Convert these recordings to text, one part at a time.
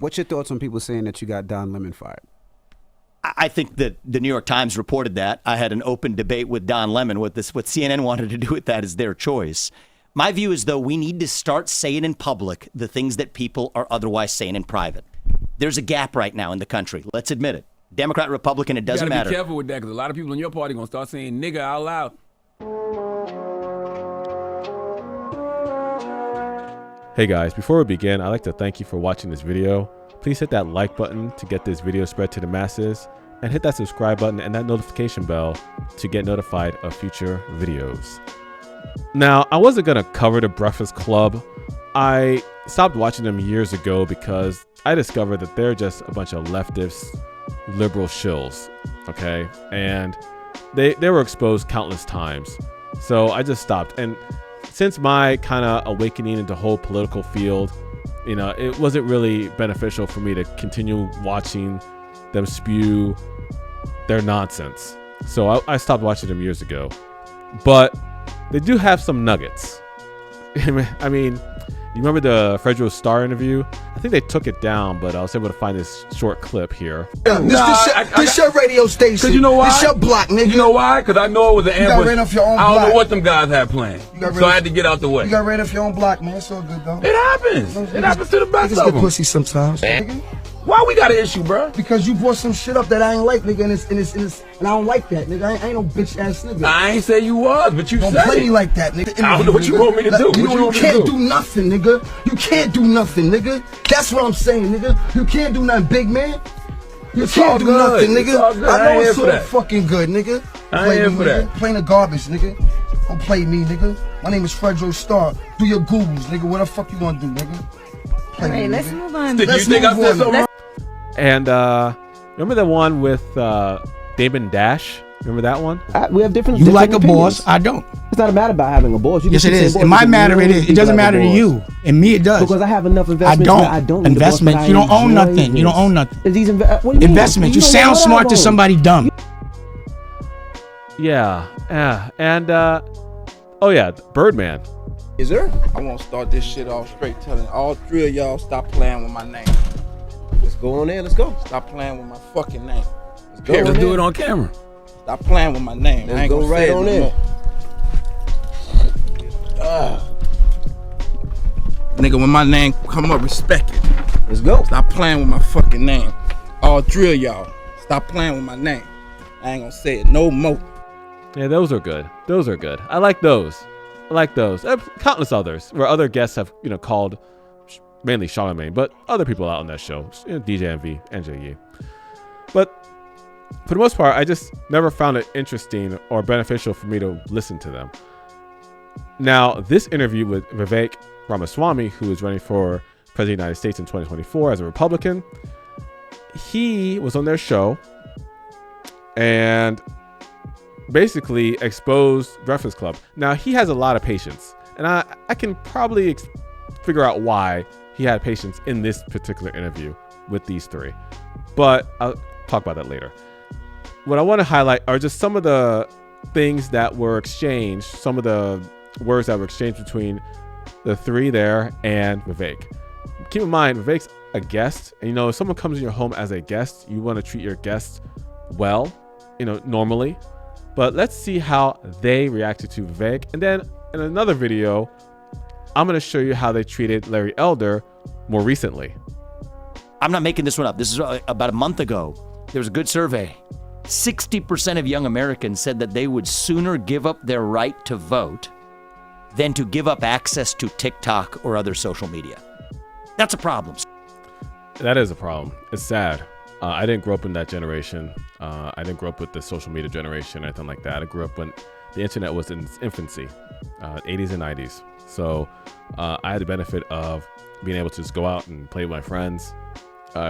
What's your thoughts on people saying that you got Don Lemon fired? I think that the New York Times reported that. I had an open debate with Don Lemon. What CNN wanted to do with that is their choice. My view is, though, we need to start saying in public the things that people are otherwise saying in private. There's a gap right now in the country. Let's admit it. Democrat, Republican, it doesn't matter. You gotta be careful with that, because a lot of people in your party are gonna start saying nigga out loud. Hey guys, before we begin, I'd like to thank you for watching this video. Please hit that like button to get this video spread to the masses, and hit that subscribe button and that notification bell to get notified of future videos. Now, I wasn't gonna cover the Breakfast Club. I stopped watching them years ago because I discovered that they're just a bunch of leftist, liberal shills, okay? And they were exposed countless times. So I just stopped. And since my kind of awakening into the whole political field, you know, it wasn't really beneficial for me to continue watching them spew their nonsense. So I stopped watching them years ago. But they do have some nuggets. I mean, you remember the Fredro Starr interview? I think they took it down, but I was able to find this short clip here. This your radio station. Cause you know why? This your block, nigga. You know why? Because I know it was an ambush. You got ran off your own block. I don't know what them guys had planned. So I had to get out the way. You got ran off your own block, man. It's all good, though. It happens. It happens to the best of them. Pussy sometimes. Why we got an issue, bro? Because you brought some shit up that I ain't like, nigga, and I don't like that, nigga. I ain't no bitch ass nigga. I ain't say you was, but you don't said play it. me like that, nigga. I don't know what you want me to do. You can't do nothing, nigga. You can't do nothing, nigga. That's what I'm saying, nigga. You can't do nothing, big man. You can't do nothing, nigga. I know it's so fucking good, nigga. I ain't here for that. Playing the garbage, nigga. Don't play me, nigga. My name is Fredro Starr. Do your Googles, nigga. What the fuck you gonna do, nigga? All right, let's move on. You think I said something wrong? And remember the one with Damon Dash? Remember that one? We have different. You like a opinions. boss? I don't. It's not a matter about having a boss. You Yes, it is. In my matter, it is. It doesn't matter to you. In me, it does. Because I have enough investments. I don't. Need investment. You don't own nothing. You don't own nothing. These what do you investment. You sound smart to somebody dumb. Yeah. And oh yeah, Birdman. Is there? I want to start this shit off straight, telling all three of y'all stop playing with my name. Let's go on there. Let's go. Stop playing with my fucking name. Let's go. Let's do it on camera. Stop playing with my name. Let's go right on in. Nigga, when my name come up, respect it. Let's go. Stop playing with my fucking name. All three of y'all, stop playing with my name. I ain't gonna say it no more. Yeah, those are good. Those are good. I like those. I like those. Countless others where other guests have, you know, called, mainly Charlamagne, but other people out on that show, you know, DJ MV, NJE. But for the most part, I just never found it interesting or beneficial for me to listen to them. Now, this interview with Vivek Ramaswamy, who is running for President of the United States in 2024 as a Republican, he was on their show and basically exposed Breakfast Club. Now, he has a lot of patience, and I can probably figure out why he had patience in this particular interview with these three, but I'll talk about that later. What I want to highlight are just some of the things that were exchanged, some of the words that were exchanged between the three there and Vivek. Keep in mind, Vivek's a guest, and you know, if someone comes in your home as a guest, you want to treat your guests well, you know, normally. But let's see how they reacted to Vivek. And then in another video, I'm going to show you how they treated Larry Elder more recently. I'm not making this one up. This is about a month ago. There was a good survey. 60% of young Americans said that they would sooner give up their right to vote than to give up access to TikTok or other social media. That's a problem. That is a problem. It's sad. I didn't grow up in that generation. I didn't grow up with the social media generation or anything like that. I grew up when the internet was in its infancy, 80s and 90s. So I had the benefit of being able to just go out and play with my friends,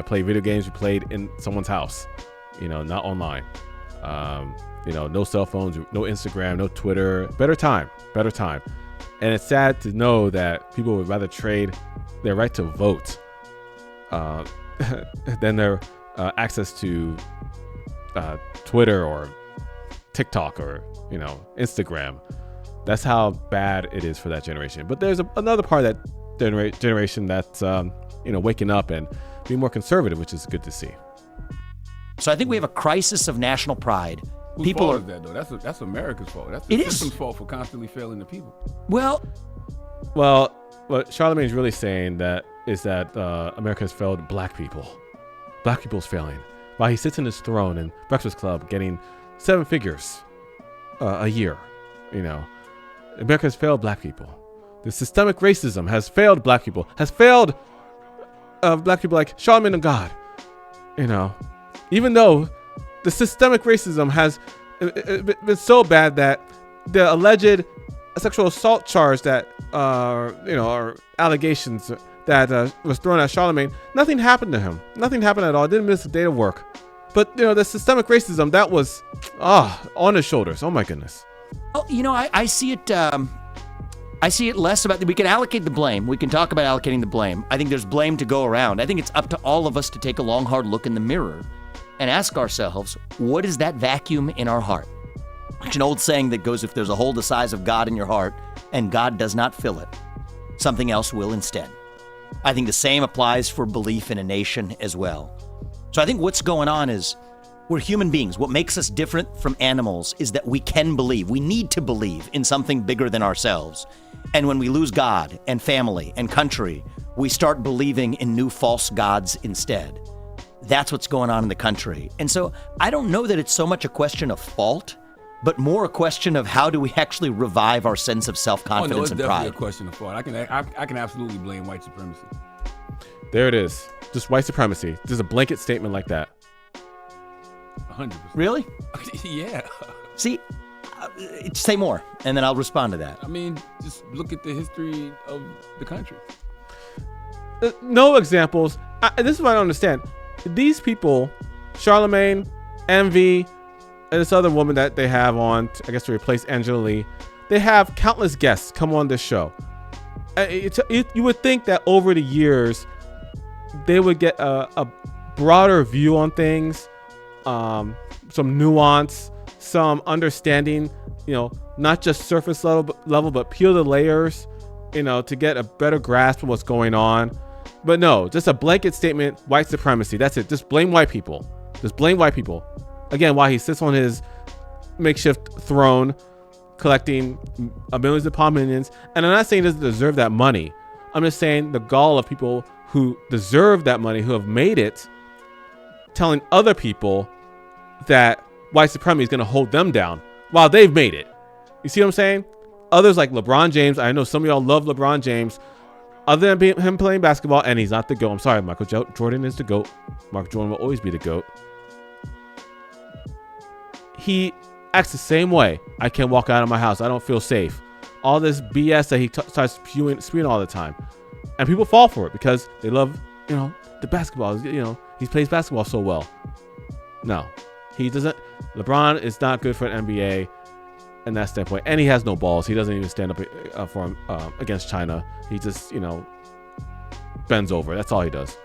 play video games we played in someone's house, you know, not online. You know, no cell phones, no Instagram, no Twitter. Better time. And it's sad to know that people would rather trade their right to vote than their access to Twitter or TikTok or, you know, Instagram. That's how bad it is for that generation. But there's another part of that generation that's, you know, waking up, and be more conservative, which is good to see. So I think we have a crisis of national pride. Whose People fault are is that though? That's America's fault. That's the system's fault for constantly failing the people. well. What Charlemagne's really saying that is that America has failed black people. Black people's failing. While he sits in his throne in Breakfast Club getting 7 figures a year, you know, America has failed black people. The systemic racism has failed black people. Has failed black people like Charlemagne the God. You know, even though the systemic racism has been so bad that the alleged sexual assault charge that or allegations that was thrown at Charlemagne, nothing happened to him. Nothing happened at all. Didn't miss a day of work. But the systemic racism that was on his shoulders. Oh my goodness. Well, I see it. I see it less about. We can allocate the blame. We can talk about allocating the blame. I think there's blame to go around. I think it's up to all of us to take a long, hard look in the mirror and ask ourselves, what is that vacuum in our heart? It's an old saying that goes, if there's a hole the size of God in your heart and God does not fill it, something else will instead. I think the same applies for belief in a nation as well. So I think what's going on is we're human beings. What makes us different from animals is that we can believe. We need to believe in something bigger than ourselves. And when we lose God and family and country, we start believing in new false gods instead. That's what's going on in the country. And so I don't know that it's so much a question of fault, but more a question of how do we actually revive our sense of self-confidence and pride. It's definitely a question of fault. I can absolutely blame white supremacy. There it is. Just white supremacy. Just a blanket statement like that. 100%. Really? Yeah. See, say more, and then I'll respond to that. I mean, just look at the history of the country. No examples. This is what I don't understand. These people, Charlemagne, Envy, and this other woman that they have on, I guess to replace Angela Lee, they have countless guests come on this show. You would think that over the years, they would get a broader view on things, some nuance, some understanding, not just surface level, but peel the layers, to get a better grasp of what's going on. But no, just a blanket statement, white supremacy. That's it. Just blame white people. Just blame white people. Again, while he sits on his makeshift throne, collecting millions upon millions. And I'm not saying he doesn't deserve that money. I'm just saying the gall of people who deserve that money, who have made it, telling other people that white supremacy is going to hold them down while they've made it. You see what I'm saying? Others like LeBron James. I know some of y'all love LeBron James. Other than him playing basketball, and he's not the GOAT. I'm sorry, Michael Jordan is the GOAT. Mark Jordan will always be the GOAT. He acts the same way. I can't walk out of my house. I don't feel safe. All this BS that he starts spewing all the time. And people fall for it because they love, the basketball. He plays basketball so well. No, he doesn't. LeBron is not good for an NBA in that standpoint. And he has no balls. He doesn't even stand up for him against China. He just, bends over. That's all he does.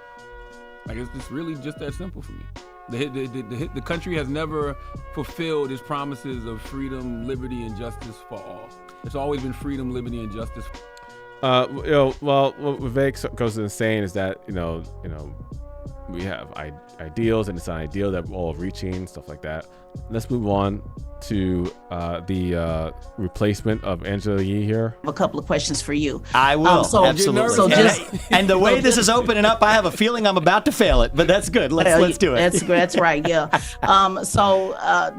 Like, it's really just that simple for me. The country has never fulfilled its promises of freedom, liberty, and justice for all. It's always been freedom, liberty, and justice. Well, what Vivek goes in saying is that we have ideals, and it's an ideal that we're all reaching, stuff like that. Let's move on to the replacement of Angela Yee here. A couple of questions for you. I will, absolutely. And the way this is opening up, I have a feeling I'm about to fail it, but that's good. Let's do it. That's right, yeah.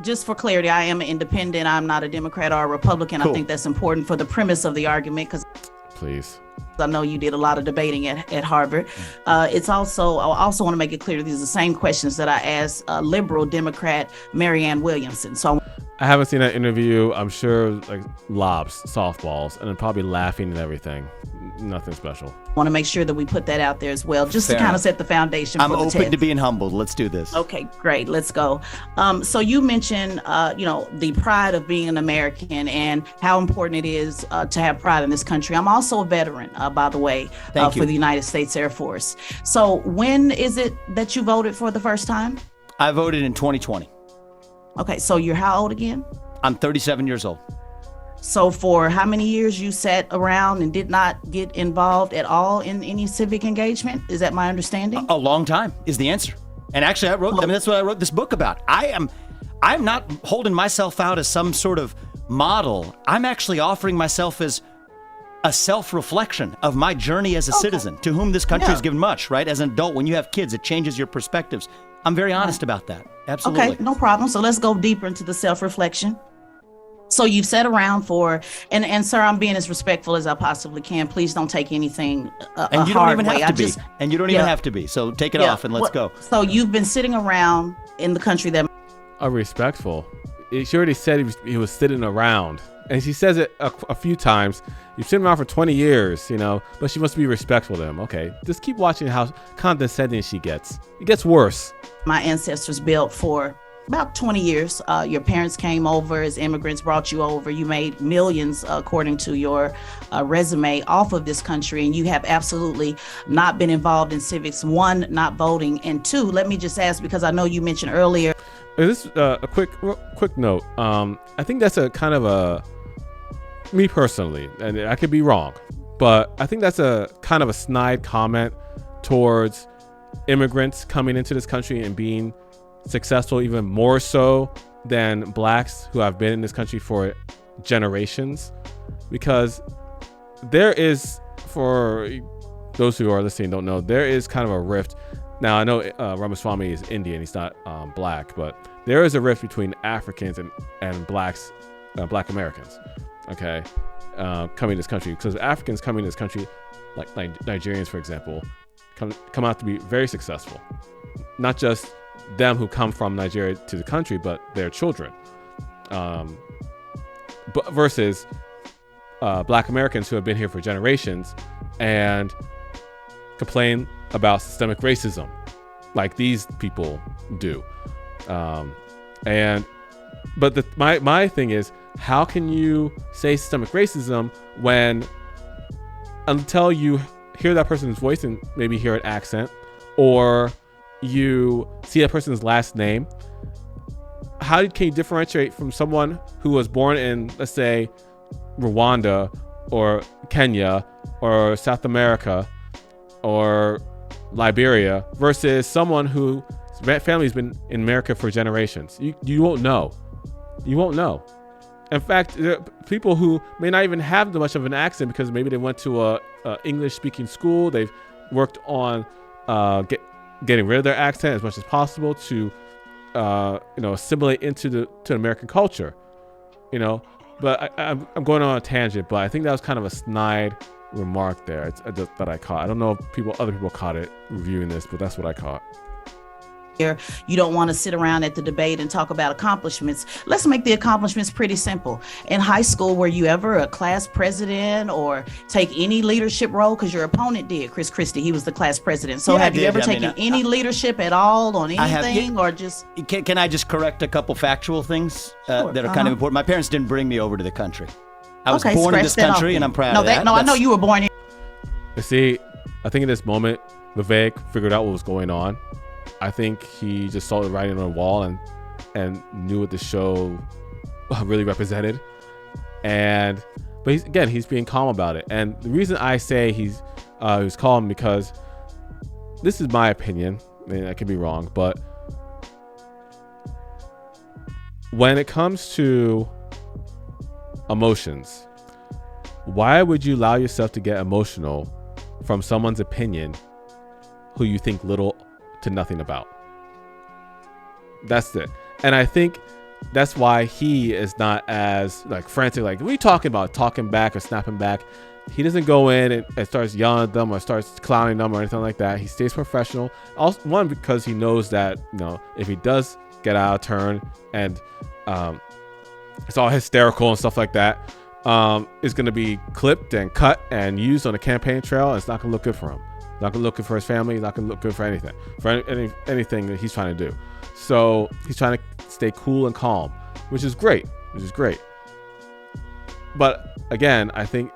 Just for clarity, I am an independent. I'm not a Democrat or a Republican. Cool. I think that's important for the premise of the argument because please. I know you did a lot of debating at Harvard. I also want to make it clear these are the same questions that I asked liberal Democrat Marianne Williamson. So I haven't seen that interview. I'm sure like lobs, softballs, and then probably laughing and everything. Nothing special. I want to make sure that we put that out there as well, just to kind of set the foundation. I'm open to being humbled. Let's do this. Okay, great. Let's go. So you mentioned, the pride of being an American and how important it is to have pride in this country. I'm also a veteran, by the way, for the United States Air Force. So when is it that you voted for the first time? I voted in 2020. Okay, so you're how old again? I'm 37 years old. So for how many years you sat around and did not get involved at all in any civic engagement? Is that my understanding? A long time is the answer. And actually, that's what I wrote this book about. I'm not holding myself out as some sort of model. I'm actually offering myself as a self-reflection of my journey as a citizen to whom this country has given much, right? As an adult, when you have kids, it changes your perspectives. I'm very honest about that. Absolutely. Okay, no problem. So let's go deeper into the self-reflection. So you've sat around for, and sir, I'm being as respectful as I possibly can. Please don't take anything and you don't even have to be. And you don't even have to be. So take it off and let's go. So you've been sitting around in the country that... Respectful. She already said he was sitting around. And she says it a few times. You've sitting around for 20 years, you know, but she must be respectful to him. Okay, just keep watching how condescending she gets. It gets worse. My ancestors built for about 20 years. Your parents came over as immigrants, brought you over. You made millions, according to your resume, off of this country, and you have absolutely not been involved in civics. One, not voting, and two, let me just ask, because I know you mentioned earlier. Is this a quick note? I think that's a kind of a, me personally, and I could be wrong, but I think that's a kind of a snide comment towards immigrants coming into this country and being successful, even more so than blacks who have been in this country for generations, because there is, for those who are listening don't know, there is kind of a rift. Now I know Ramaswamy is Indian, he's not black, but there is a rift between Africans and blacks, black Americans, okay, coming to this country, because Africans coming to this country, like Nigerians for example, come out to be very successful, not just them who come from Nigeria to the country, but their children, but versus black Americans who have been here for generations and complain about systemic racism like these people do. But my thing is, how can you say systemic racism when, until you hear that person's voice and maybe hear an accent, or you see that person's last name, how can you differentiate from someone who was born in, let's say, Rwanda or Kenya or South America or Liberia versus someone whose family's been in America for generations? You won't know. You won't know. In fact, there are people who may not even have much of an accent because maybe they went to a English-speaking school. They've worked on getting rid of their accent as much as possible to assimilate into the American culture. But I'm going on a tangent, but I think that was kind of a snide remark there that I caught. I don't know if other people caught it reviewing this, but that's what I caught. You don't want to sit around at the debate and talk about accomplishments. Let's make the accomplishments pretty simple. In high school, were you ever a class president or take any leadership role? Because your opponent did, Chris Christie. He was the class president. So have you ever taken any leadership at all on anything, or just... Can I just correct a couple factual things that are kind of important? My parents didn't bring me over to the country. I was born in this country, and I'm proud of that. No, I know you were born in... You see, I think in this moment, Vivek figured out what was going on. I think he just saw the writing on the wall and knew what the show really represented. But he's being calm about it. And the reason I say he was calm, because this is my opinion. I mean, I could be wrong, but when it comes to emotions, why would you allow yourself to get emotional from someone's opinion who you think little to nothing about? That's it. And I think that's why he is not as frantic, what are you talking about, talking back or snapping back. He doesn't go in and starts yelling at them or starts clowning them or anything like that. He stays professional. Also, one, because he knows that if he does get out of turn and it's all hysterical and stuff like that, it's going to be clipped and cut and used on the campaign trail, and it's not going to look good for him. Not gonna look good for his family. He's not gonna look good for anything, anything that he's trying to do. So he's trying to stay cool and calm, which is great. But again, I think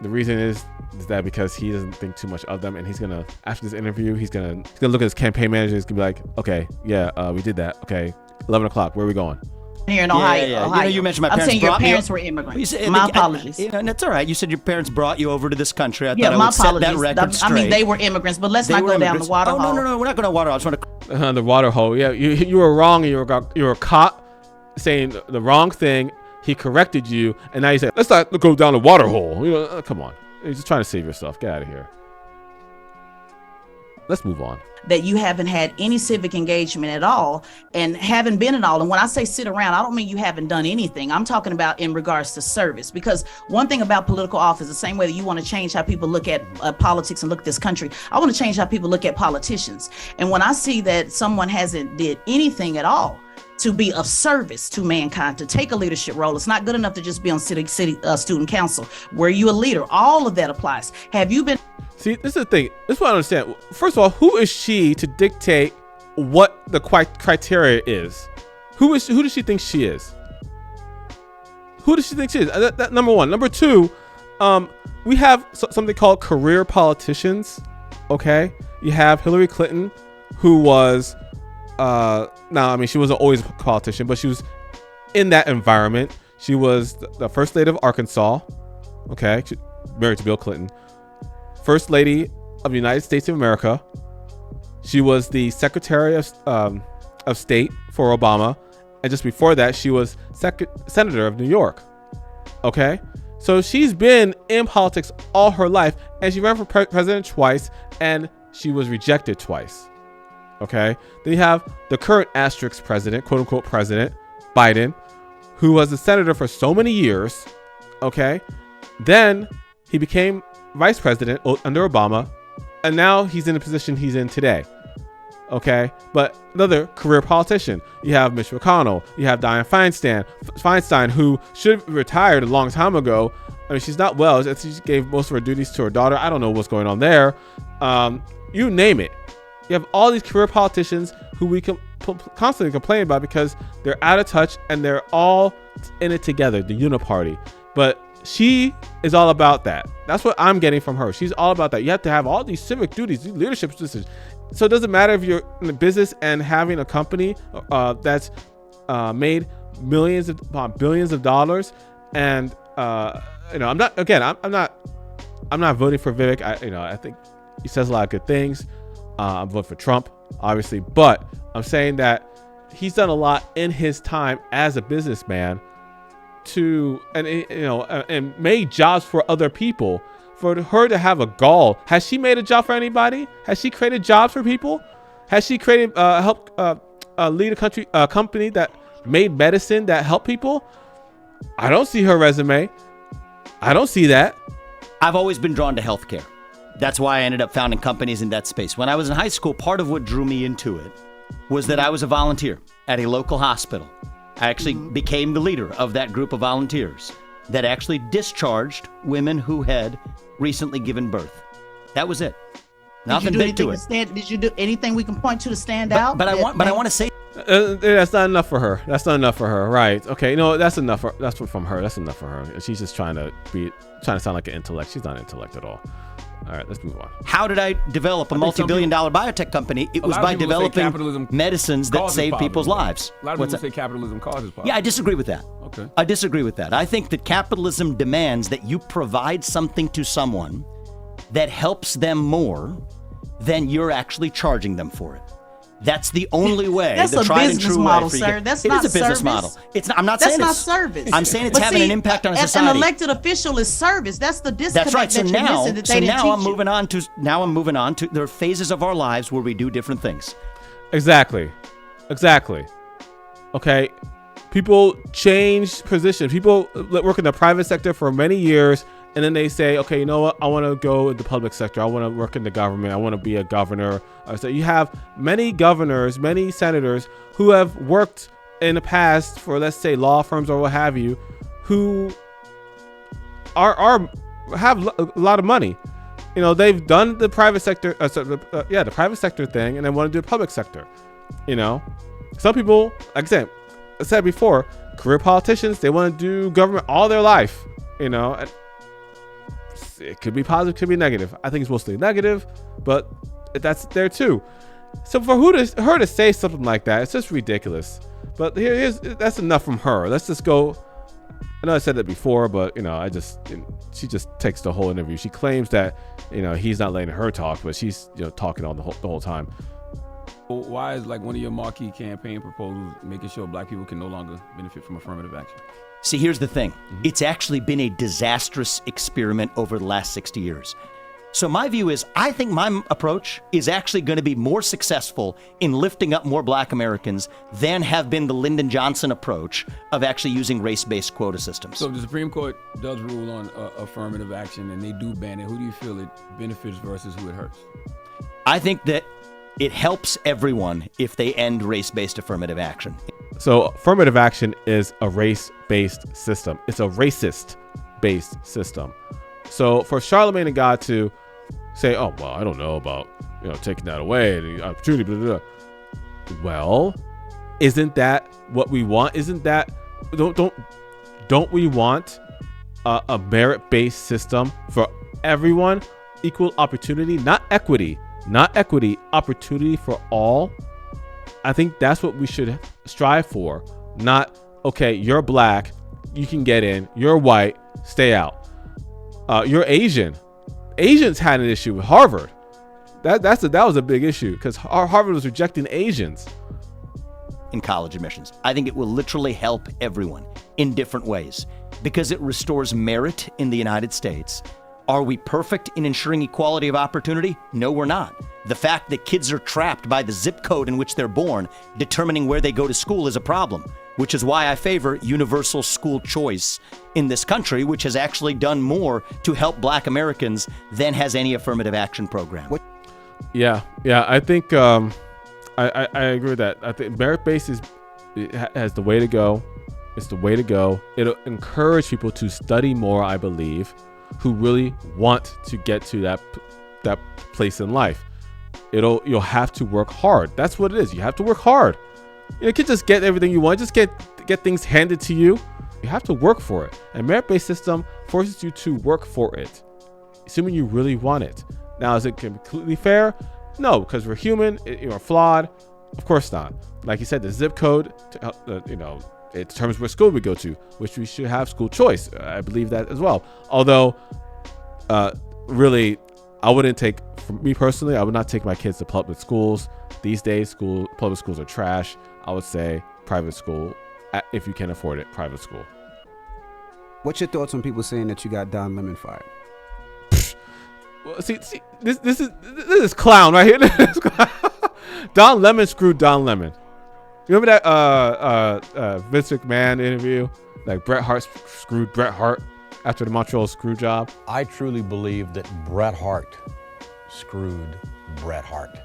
the reason is that because he doesn't think too much of them, and he's gonna, after this interview, he's gonna look at his campaign manager. He's gonna be like, okay, yeah, we did that. Okay, 11 o'clock. Where are we going? here in Ohio. Yeah. Ohio. You mentioned my I'm parents. saying your parents were immigrants. My apologies. That's all right. You said your parents brought you over to this country. I Yeah, thought I my would set that apologies. record straight. I mean, they were immigrants, but let's not go down the water hole. No. We're not going to water. I just want to. The water hole. Yeah, you were wrong, and you were caught saying the wrong thing. He corrected you, and now you say, let's not go down the water hole. You know, come on. You're just trying to save yourself. Get out of here. Let's move on. That you haven't had any civic engagement at all and haven't been at all. And when I say sit around, I don't mean you haven't done anything. I'm talking about in regards to service, because one thing about political office, the same way that you want to change how people look at politics and look at this country, I want to change how people look at politicians. And when I see that someone hasn't did anything at all to be of service to mankind, to take a leadership role, it's not good enough to just be on city student council. Were you a leader? All of that applies. Have you been? See, this is the thing. This is what I understand. First of all, who is she to dictate what the criteria is? Who does she think she is? Who does she think she is? That number one. Number two, we have something called career politicians. Okay, you have Hillary Clinton, who was she wasn't always a politician, but she was in that environment. She was the first lady of Arkansas. Okay, she married to Bill Clinton. First Lady of the United States of America. She was the Secretary of State for Obama, and just before that, she was Senator of New York. Okay, so she's been in politics all her life, and she ran for president twice, and she was rejected twice. Okay, then you have the current asterisk president, quote unquote president, Biden, who was a senator for so many years. Okay, then he became vice president under Obama, and now he's in the position he's in today. Okay, but another career politician. You have Mitch McConnell. You have Dianne Feinstein, who should have retired a long time ago. I mean, she's not well. She gave most of her duties to her daughter. I don't know what's going on there. You name it. You have all these career politicians who we can constantly complain about because they're out of touch and they're all in it together, the uniparty. But she is all about that. That's what I'm getting from her. She's all about that. You have to have all these civic duties, these leadership positions. So it doesn't matter if you're in the business and having a company that's made millions upon billions of dollars. And I'm not voting for Vivek. I think he says a lot of good things. I'm voting for Trump, obviously, but I'm saying that he's done a lot in his time as a businessman and made jobs for other people. For her to have a gall, has she made a job for anybody? Has she created jobs for people? Has she created helped lead a company that made medicine that helped people? I don't see her resume. I don't see that. I've always been drawn to healthcare. That's why I ended up founding companies in that space. When I was in high school, part of what drew me into it was that I was a volunteer at a local hospital. I actually became the leader of that group of volunteers that actually discharged women who had recently given birth. That was it. Nothing big to it. Did you do anything we can point to stand out? But I want to say that's not enough for her. That's not enough for her, right? Okay, that's enough. That's from her. That's enough for her. She's just trying to sound like an intellect. She's not an intellect at all. All right, let's move on. How did I develop a multi-billion-dollar biotech company? It was by developing medicines that save people's lives. A lot of people say capitalism causes poverty. Yeah, I disagree with that. Okay. I disagree with that. I think that capitalism demands that you provide something to someone that helps them more than you're actually charging them for it. That's the only way. That's the a tried business and true model, way sir. That's it not is a business service. model. It's not. I'm not saying that's not service. I'm saying it's having an impact on a society. An elected official is service. That's the disconnect. That's right. So now I'm moving on to there are phases of our lives where we do different things. Exactly. Okay. People change position. People work in the private sector for many years, and then they say, okay, you know what? I want to go in the public sector. I want to work in the government. I want to be a governor. So you have many governors, many senators who have worked in the past for, let's say, law firms or what have you, who have a lot of money. They've done the private sector, the private sector thing, and then want to do the public sector. Some people, like I said before, career politicians, they want to do government all their life. It could be positive, could be negative. I think it's mostly negative, but that's there too. So for her to say something like that, it's just ridiculous. But that's enough from her. Let's just go. I know I said that before, but she just takes the whole interview. She claims that he's not letting her talk, but she's talking on the whole time. Why is like one of your marquee campaign proposals making sure black people can no longer benefit from affirmative action? See, here's the thing. It's actually been a disastrous experiment over the last 60 years. So my view is, I think my approach is actually going to be more successful in lifting up more black Americans than have been the Lyndon Johnson approach of actually using race-based quota systems. So if the Supreme Court does rule on affirmative action and they do ban it, who do you feel it benefits versus who it hurts? I think that it helps everyone if they end race-based affirmative action. So affirmative action is a race-based system. It's a racist-based system. So for Charlamagne Tha God to say, oh, well, I don't know about, taking that away, the opportunity, blah, blah, blah. Well, isn't that what we want? Isn't that, don't we want a merit-based system for everyone? Equal opportunity, not equity, opportunity for all. I think that's what we should strive for. Not, okay, you're black, you can get in, you're white, stay out. You're Asian. Asians had an issue with Harvard. That was a big issue because Harvard was rejecting Asians in college admissions. I think it will literally help everyone in different ways because it restores merit in the United States. Are we perfect in ensuring equality of opportunity? No, we're not. The fact that kids are trapped by the zip code in which they're born, determining where they go to school, is a problem, which is why I favor universal school choice in this country, which has actually done more to help black Americans than has any affirmative action program. Yeah, I think I agree with that. I think merit-based has the way to go. It's the way to go. It'll encourage people to study more, I believe, who really want to get to that place in life. You'll have to work hard. That's what it is. You have to work hard. You can't just get everything you want. Just get things handed to you. You have to work for it. And merit-based system forces you to work for it, assuming you really want it. Now, is it completely fair? No, because we're human. You're flawed. Of course not. Like you said, the zip code, it determines what school we go to, which we should have school choice. I believe that as well. Although, really, I wouldn't take, for me personally, I would not take my kids to public schools. These days, public schools are trash. I would say private school, if you can afford it, private school. What's your thoughts on people saying that you got Don Lemon fired? Well, see, this is clown right here. Don Lemon screwed Don Lemon. You remember that Vince McMahon interview? Like Bret Hart screwed Bret Hart after the Montreal screw job. I truly believe that Bret Hart screwed Bret Hart.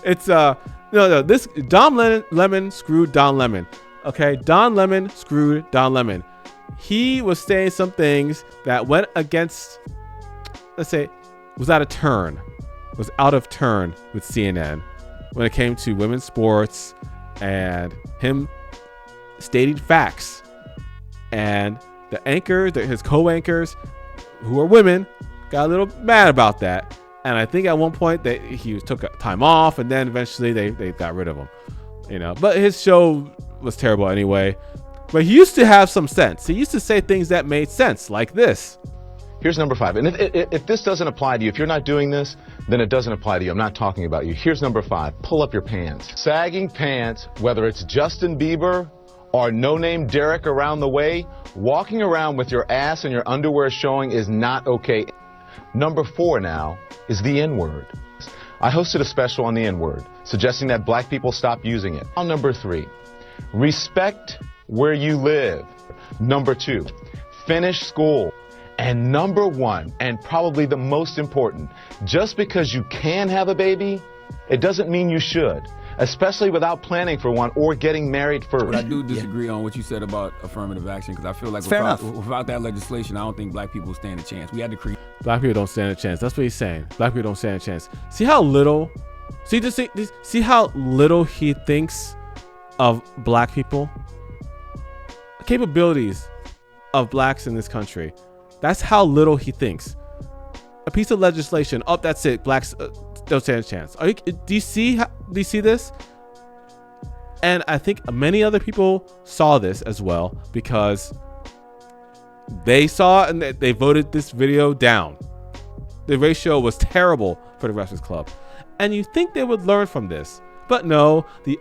It's no. This Don Lemon screwed Don Lemon. Okay, Don Lemon screwed Don Lemon. He was saying some things that went against, let's say, was out of turn with CNN when it came to women's sports and him stating facts. And the anchors, his co-anchors, who are women, got a little mad about that. And I think at one point he took time off, and then eventually they got rid of him. But his show was terrible anyway. But he used to have some sense. He used to say things that made sense, like this. Here's number 5. And if this doesn't apply to you, if you're not doing this, then it doesn't apply to you. I'm not talking about you. Here's number 5. Pull up your pants. Sagging pants, whether it's Justin Bieber or no-name Derek around the way, walking around with your ass and your underwear showing is not okay. Number 4 now is the N-word. I hosted a special on the N-word, suggesting that black people stop using it. Now, number 3, respect where you live. Number 2, finish school. And number 1, and probably the most important, just because you can have a baby, it doesn't mean you should, especially without planning for one or getting married first. But I do disagree on what you said about affirmative action, because I feel like without that legislation, I don't think black people stand a chance. We had to create. Black people don't stand a chance. That's what he's saying. Black people don't stand a chance. See how little he thinks of black people? Capabilities of blacks in this country. That's how little he thinks. A piece of legislation. Oh, that's it. Blacks don't stand a chance. Do you see this? And I think many other people saw this as well because they saw and they voted this video down. The ratio was terrible for the Breakfast Club. And you think they would learn from this. But no, the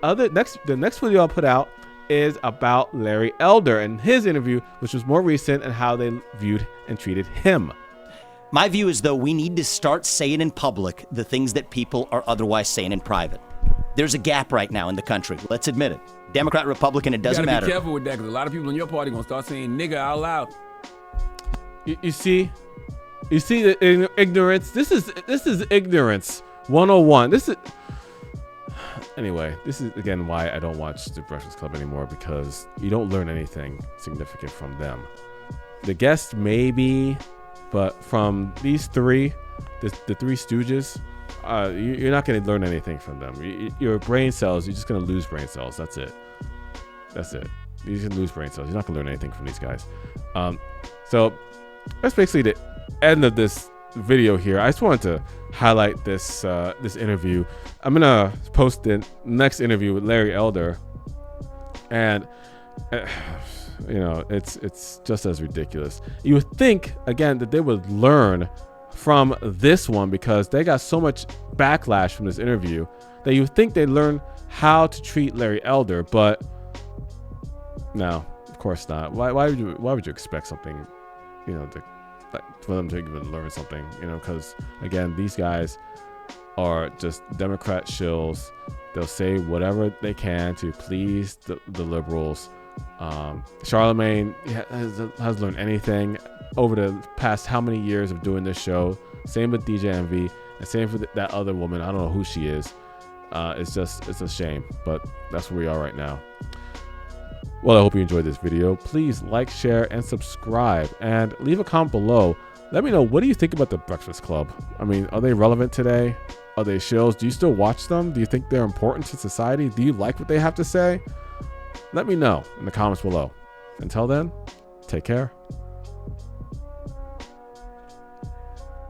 next video I'll put out is about Larry Elder and his interview, which was more recent, and how they viewed and treated him. My view is, though, we need to start saying in public the things that people are otherwise saying in private. There's a gap right now in the country. Let's admit it. Democrat, Republican, it doesn't matter. You gotta be careful with that, because a lot of people in your party gonna start saying nigga out loud. You see the ignorance. This is ignorance 101. Anyway, this is again why I don't watch the Breakfast Club anymore, because you don't learn anything significant from them. The guests maybe, but from these three, the three stooges, you're not going to learn anything from them. Your brain cells, you're just going to lose brain cells. That's it. You're just going to lose brain cells. You're not going to learn anything from these guys. So that's basically the end of this video here. I just wanted to highlight this interview. I'm gonna post the next interview with Larry Elder, and it's just as ridiculous. You would think again that they would learn from this one, because they got so much backlash from this interview that you would think they'd learn how to treat Larry Elder, but no, of course not. Why would you expect something, for them to even learn something, because again, these guys are just Democrat shills. They'll say whatever they can to please the liberals. Charlemagne has learned anything over the past how many years of doing this show. Same with DJ MV, and same for that other woman. I don't know who she is. It's a shame, but that's where we are right now. Well, I hope you enjoyed this video. Please like, share, and subscribe, and leave a comment below. Let me know, what do you think about the Breakfast Club? I mean, are they relevant today? Are they shills? Do you still watch them? Do you think they're important to society? Do you like what they have to say? Let me know in the comments below. Until then, take care.